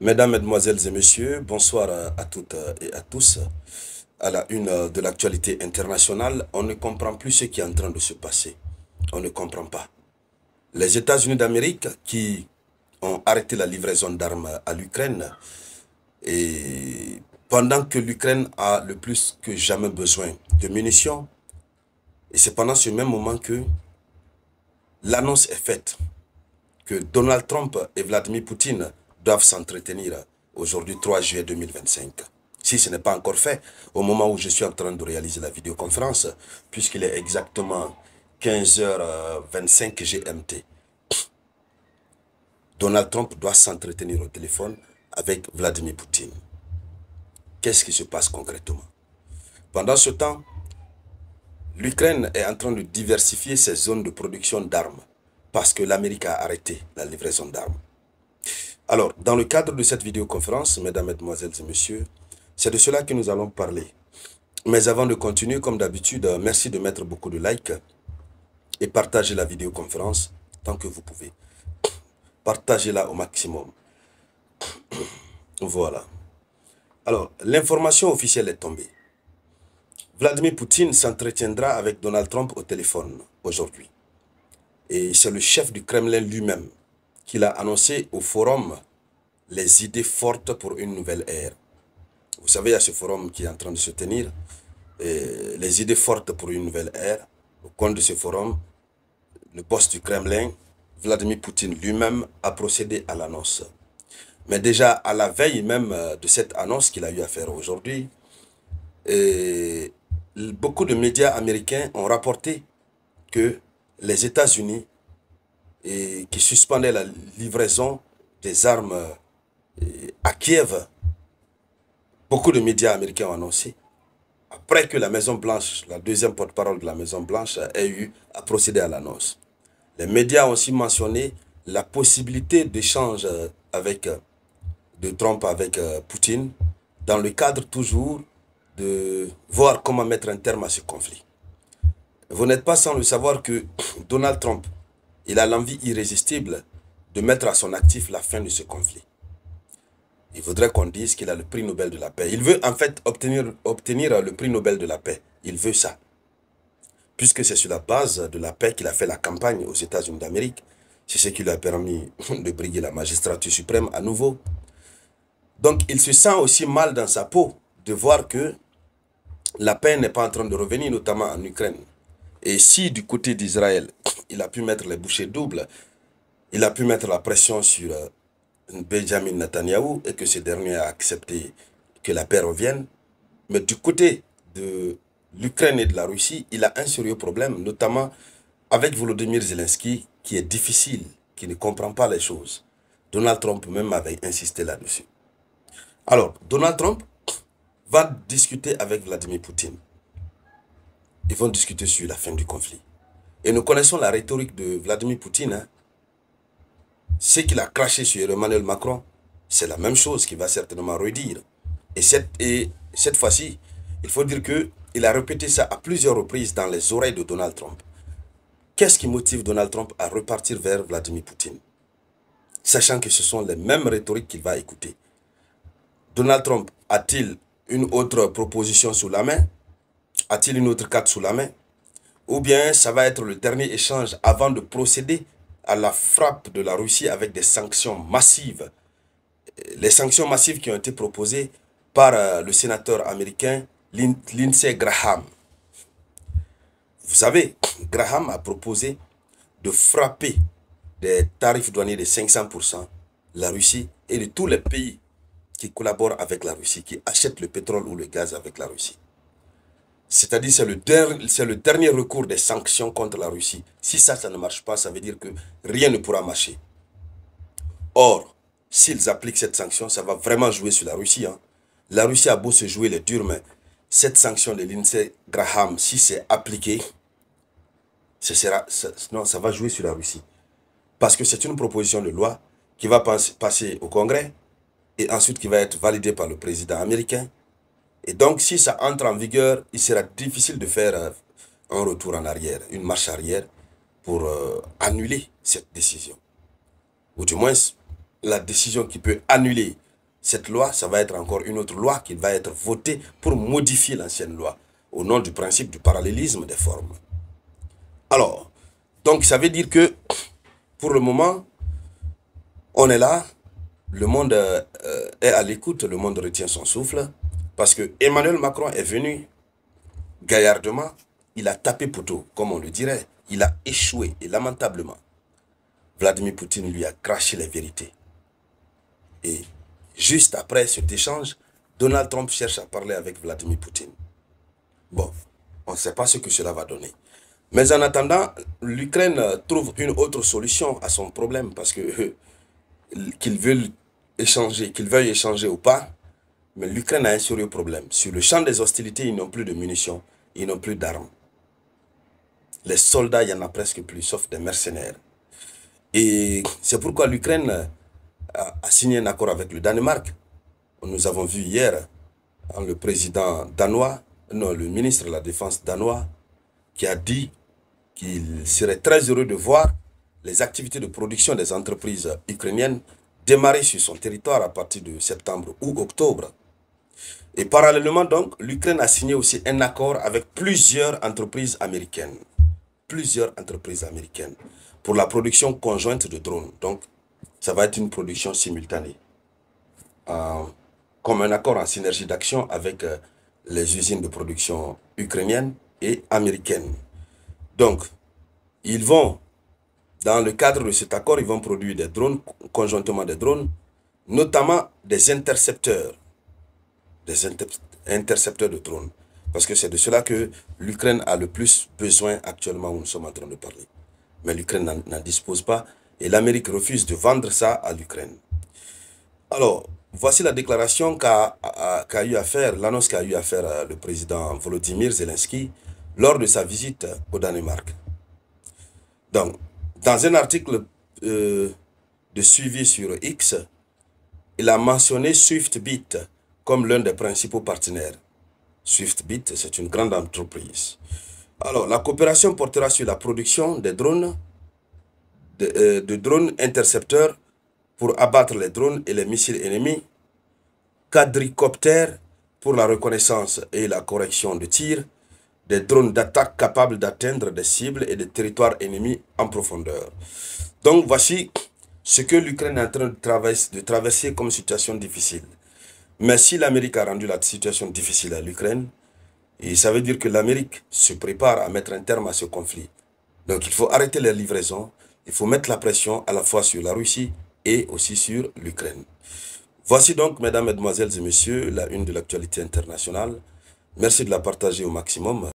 Mesdames, Mesdemoiselles et Messieurs, bonsoir à toutes et à tous. À la une de l'actualité internationale, on ne comprend plus ce qui est en train de se passer. On ne comprend pas. Les États-Unis d'Amérique qui ont arrêté la livraison d'armes à l'Ukraine et pendant que l'Ukraine a le plus que jamais besoin de munitions, et c'est pendant ce même moment que l'annonce est faite que Donald Trump et Vladimir Poutine doivent s'entretenir aujourd'hui 3 juillet 2025. Si ce n'est pas encore fait, au moment où je suis en train de réaliser la vidéoconférence, puisqu'il est exactement 15h25 GMT, Donald Trump doit s'entretenir au téléphone avec Vladimir Poutine. Qu'est-ce qui se passe concrètement? Pendant ce temps, l'Ukraine est en train de diversifier ses zones de production d'armes parce que l'Amérique a arrêté la livraison d'armes. Alors, dans le cadre de cette vidéoconférence, mesdames, mesdemoiselles et messieurs, c'est de cela que nous allons parler. Mais avant de continuer, comme d'habitude, merci de mettre beaucoup de likes et partagez la vidéoconférence tant que vous pouvez. Partagez-la au maximum. Voilà. Alors, l'information officielle est tombée. Vladimir Poutine s'entretiendra avec Donald Trump au téléphone aujourd'hui. Et c'est le chef du Kremlin lui-même qui l'a annoncé au forum les idées fortes pour une nouvelle ère. Vous savez, il y a ce forum qui est en train de se tenir, les idées fortes pour une nouvelle ère. Au coin de ce forum, le boss du Kremlin, Vladimir Poutine lui-même, a procédé à l'annonce. Mais déjà, à la veille même de cette annonce qu'il a eu à faire aujourd'hui, beaucoup de médias américains ont rapporté que les États-Unis, qui suspendaient la livraison des armes à Kiev, beaucoup de médias américains ont annoncé, après que la Maison-Blanche, la deuxième porte-parole de la Maison-Blanche, ait eu à procéder à l'annonce. Les médias ont aussi mentionné la possibilité d'échange de Trump avec Poutine, dans le cadre toujours de voir comment mettre un terme à ce conflit. Vous n'êtes pas sans le savoir que Donald Trump, il a l'envie irrésistible de mettre à son actif la fin de ce conflit. Il voudrait qu'on dise qu'il a le prix Nobel de la paix. Il veut en fait obtenir le prix Nobel de la paix. Il veut ça. Puisque c'est sur la base de la paix qu'il a fait la campagne aux États-Unis d'Amérique. C'est ce qui lui a permis de briguer la magistrature suprême à nouveau. Donc il se sent aussi mal dans sa peau de voir que la paix n'est pas en train de revenir, notamment en Ukraine. Et si du côté d'Israël, il a pu mettre les bouchées doubles, il a pu mettre la pression sur Benjamin Netanyahou et que ce dernier a accepté que la paix revienne. Mais du côté de l'Ukraine et de la Russie, il a un sérieux problème, notamment avec Volodymyr Zelensky, qui est difficile, qui ne comprend pas les choses. Donald Trump même avait insisté là-dessus. Alors, Donald Trump va discuter avec Vladimir Poutine. Ils vont discuter sur la fin du conflit. Et nous connaissons la rhétorique de Vladimir Poutine. Hein. Ce qu'il a craché sur Emmanuel Macron, c'est la même chose qu'il va certainement redire. Et cette fois-ci, il faut dire qu'il a répété ça à plusieurs reprises dans les oreilles de Donald Trump. Qu'est-ce qui motive Donald Trump à repartir vers Vladimir Poutine? Sachant que ce sont les mêmes rhétoriques qu'il va écouter. Donald Trump a-t-il une autre proposition sous la main? A-t-il une autre carte sous la main? Ou bien ça va être le dernier échange avant de procéder à la frappe de la Russie avec des sanctions massives. Les sanctions massives qui ont été proposées par le sénateur américain Lindsey Graham. Vous savez, Graham a proposé de frapper des tarifs douaniers de 500% la Russie et de tous les pays qui collaborent avec la Russie, qui achètent le pétrole ou le gaz avec la Russie. C'est-à-dire c'est le dernier recours des sanctions contre la Russie. Si ça ne marche pas, ça veut dire que rien ne pourra marcher. Or, s'ils appliquent cette sanction, ça va vraiment jouer sur la Russie. Hein. La Russie a beau se jouer les durs, mais cette sanction de Lindsey Graham, si c'est appliqué, ça va jouer sur la Russie. Parce que c'est une proposition de loi qui va passer au Congrès et ensuite qui va être validée par le président américain. Et donc, si ça entre en vigueur, il sera difficile de faire un retour en arrière, une marche arrière pour annuler cette décision. Ou du moins, la décision qui peut annuler cette loi, ça va être encore une autre loi qui va être votée pour modifier l'ancienne loi, au nom du principe du parallélisme des formes. Alors, donc ça veut dire que, pour le moment, on est là, le monde est à l'écoute, le monde retient son souffle, parce que Emmanuel Macron est venu gaillardement, il a tapé poteau, comme on le dirait, il a échoué, et lamentablement. Vladimir Poutine lui a craché les vérités. Et juste après cet échange, Donald Trump cherche à parler avec Vladimir Poutine. Bon, on ne sait pas ce que cela va donner. Mais en attendant, l'Ukraine trouve une autre solution à son problème, parce que qu'ils veuillent échanger ou pas, mais l'Ukraine a un sérieux problème. Sur le champ des hostilités, ils n'ont plus de munitions, ils n'ont plus d'armes. Les soldats, il n'y en a presque plus, sauf des mercenaires. Et c'est pourquoi l'Ukraine a signé un accord avec le Danemark. Nous avons vu hier le président danois, non, le ministre de la Défense danois, qui a dit qu'il serait très heureux de voir les activités de production des entreprises ukrainiennes démarrer sur son territoire à partir de septembre ou octobre. Et parallèlement donc, l'Ukraine a signé aussi un accord avec plusieurs entreprises américaines. Plusieurs entreprises américaines pour la production conjointe de drones. Donc, ça va être une production simultanée. Comme un accord en synergie d'action avec les usines de production ukrainiennes et américaines. Donc, ils vont, dans le cadre de cet accord, ils vont produire des drones, conjointement des drones, notamment des intercepteurs. Des intercepteurs de drones. Parce que c'est de cela que l'Ukraine a le plus besoin actuellement où nous sommes en train de parler. Mais l'Ukraine n'en dispose pas et l'Amérique refuse de vendre ça à l'Ukraine. Alors, voici la déclaration qu'a eu à faire, l'annonce qu'a eu à faire le président Volodymyr Zelensky lors de sa visite au Danemark. Donc, dans un article de suivi sur X, il a mentionné SwiftBit comme l'un des principaux partenaires. SwiftBit, c'est une grande entreprise. Alors, la coopération portera sur la production des drones, de drones intercepteurs pour abattre les drones et les missiles ennemis, quadricoptères pour la reconnaissance et la correction de tir, des drones d'attaque capables d'atteindre des cibles et des territoires ennemis en profondeur. Donc, voici ce que l'Ukraine est en train de traverser comme situation difficile. Mais si l'Amérique a rendu la situation difficile à l'Ukraine, et ça veut dire que l'Amérique se prépare à mettre un terme à ce conflit. Donc il faut arrêter les livraisons, il faut mettre la pression à la fois sur la Russie et aussi sur l'Ukraine. Voici donc, mesdames, mesdemoiselles et messieurs, la une de l'actualité internationale. Merci de la partager au maximum.